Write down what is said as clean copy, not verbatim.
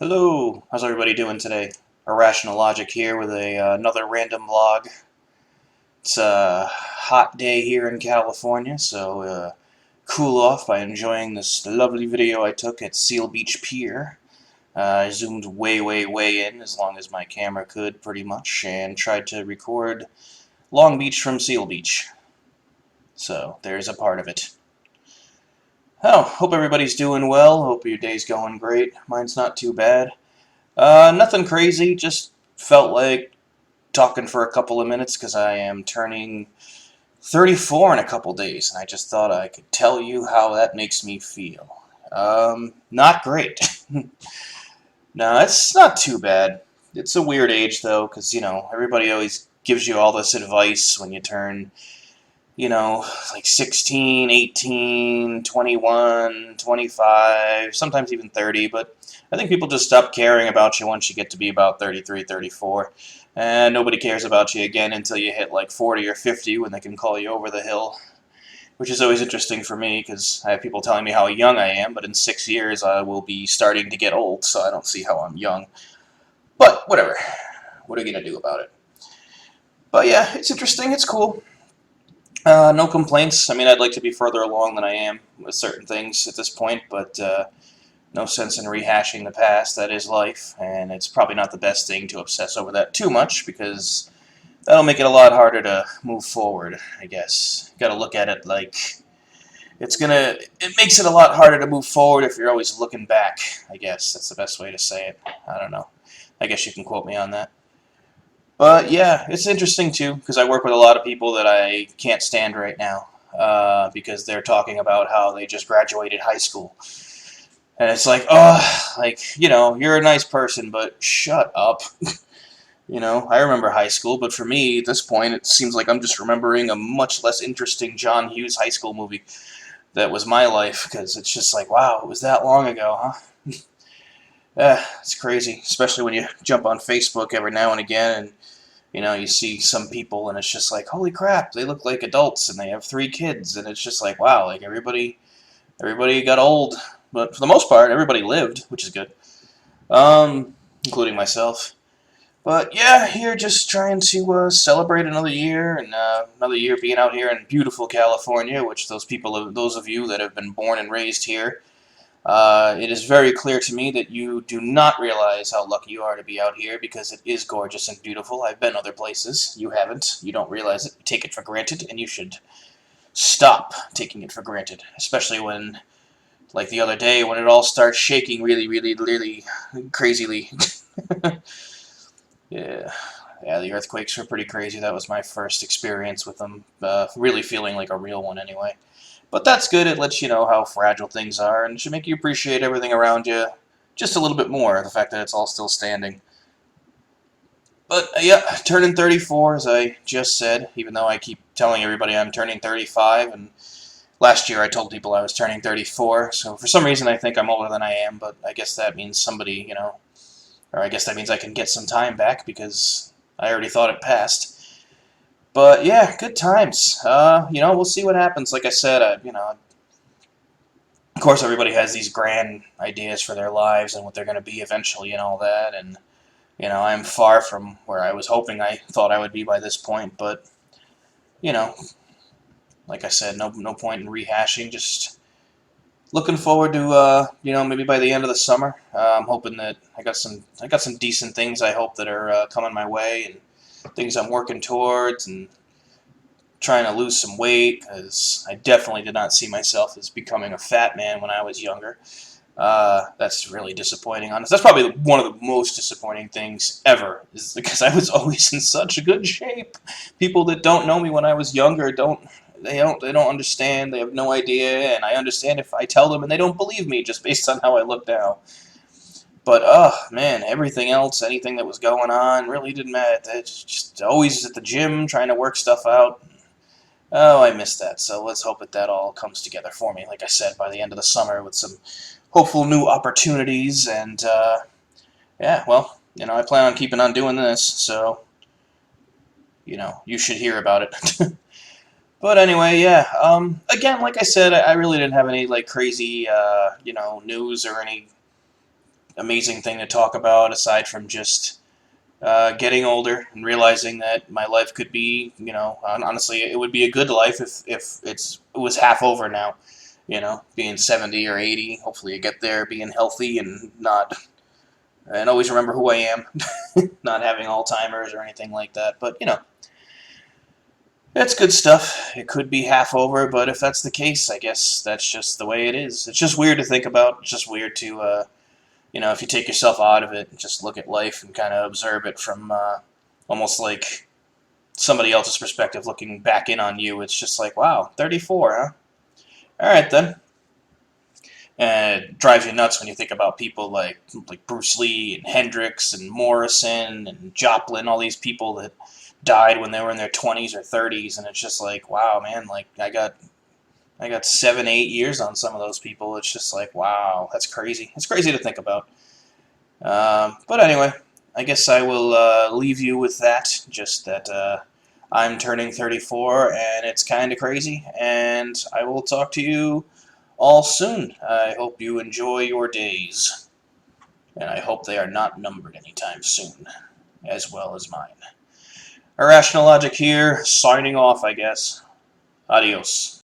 Hello, how's everybody doing today? Irrational Logic here with another random vlog. It's a hot day here in California, so cool off by enjoying this lovely video I took at Seal Beach Pier. I zoomed way in, as long as my camera could, pretty much, and tried to record Long Beach from Seal Beach. So, there's a part of it. Oh, hope everybody's doing well. Hope your day's going great. Mine's not too bad. Nothing crazy, just felt like talking for a couple of minutes because I am turning 34 in a couple days, and I just thought I could tell you how that makes me feel. Not great. No, it's not too bad. It's a weird age, though, because, everybody always gives you all this advice when you turn, like 16, 18, 21, 25, sometimes even 30, but I think people just stop caring about you once you get to be about 33, 34, and nobody cares about you again until you hit like 40 or 50 when they can call you over the hill, which is always interesting for me because I have people telling me how young I am, but in 6 years I will be starting to get old, so I don't see how I'm young. But whatever. What are you going to do about it? But yeah, it's interesting. It's cool. No complaints. I mean, I'd like to be further along than I am with certain things at this point, but no sense in rehashing the past. That is life, and it's probably not the best thing to obsess over that too much, because that'll make it a lot harder to move forward, I guess. You gotta look at it like it makes it a lot harder to move forward if you're always looking back, I guess. That's the best way to say it. I don't know. I guess you can quote me on that. But yeah, it's interesting too, because I work with a lot of people that I can't stand right now, because they're talking about how they just graduated high school. And it's like, oh, you're a nice person, but shut up. I remember high school, but for me, at this point, it seems like I'm just remembering a much less interesting John Hughes high school movie that was my life, because it's just like, wow, it was that long ago, huh? It's crazy, especially when you jump on Facebook every now and again, and you see some people, and it's just like, holy crap, they look like adults, and they have 3 kids, and it's just like, wow, like everybody got old, but for the most part, everybody lived, which is good, including myself. But yeah, here just trying to celebrate another year, and another year being out here in beautiful California, which those of you that have been born and raised here, it is very clear to me that you do not realize how lucky you are to be out here, because it is gorgeous and beautiful. I've been other places. You haven't. You don't realize it. You take it for granted, and you should stop taking it for granted, especially when, like the other day, when it all starts shaking really crazily. Yeah. Yeah, the earthquakes were pretty crazy. That was my first experience with them, really feeling like a real one anyway. But that's good. It lets you know how fragile things are, and it should make you appreciate everything around you just a little bit more, the fact that it's all still standing. But yeah, turning 34, as I just said, even though I keep telling everybody I'm turning 35, and last year I told people I was turning 34, so for some reason I think I'm older than I am, but I guess that means somebody, or I guess that means I can get some time back, because I already thought it passed. But yeah, good times. We'll see what happens. Like I said, of course everybody has these grand ideas for their lives and what they're going to be eventually and all that, and, I'm far from where I was hoping I thought I would be by this point, but, you know, like I said, no point in rehashing, just looking forward to, maybe by the end of the summer. I'm hoping that I got some decent things I hope that are coming my way, and things I'm working towards, and trying to lose some weight, because I definitely did not see myself as becoming a fat man when I was younger. That's really disappointing. Honestly, that's probably one of the most disappointing things ever, is because I was always in such good shape. People that don't know me when I was younger don't understand. They have no idea, and I understand if I tell them and they don't believe me just based on how I look now. But, oh, man, everything else, anything that was going on, really didn't matter. It's just always at the gym, trying to work stuff out. Oh, I missed that, so let's hope that all comes together for me, like I said, by the end of the summer, with some hopeful new opportunities, and, yeah, well, I plan on keeping on doing this, so, you should hear about it. But anyway, yeah, again, like I said, I really didn't have any, like, crazy, news or any amazing thing to talk about aside from just getting older and realizing that my life could be, honestly, it would be a good life if it was half over now. Being 70 or 80, hopefully I get there, being healthy and always remember who I am, not having Alzheimer's or anything like that. But, that's good stuff. It could be half over, but if that's the case, I guess that's just the way it is. It's just weird to think about. It's just weird to, if you take yourself out of it and just look at life and kind of observe it from almost like somebody else's perspective looking back in on you. It's just like, wow, 34, huh? All right, then. And it drives you nuts when you think about people like Bruce Lee and Hendrix and Morrison and Joplin, all these people that died when they were in their 20s or 30s, and it's just like, wow, man, like I got 7, 8 years on some of those people. It's just like, wow, that's crazy. It's crazy to think about. But anyway, I guess I will leave you with that. Just that I'm turning 34, and it's kind of crazy. And I will talk to you all soon. I hope you enjoy your days, and I hope they are not numbered anytime soon, as well as mine. Irrational Logic here, signing off, I guess. Adios.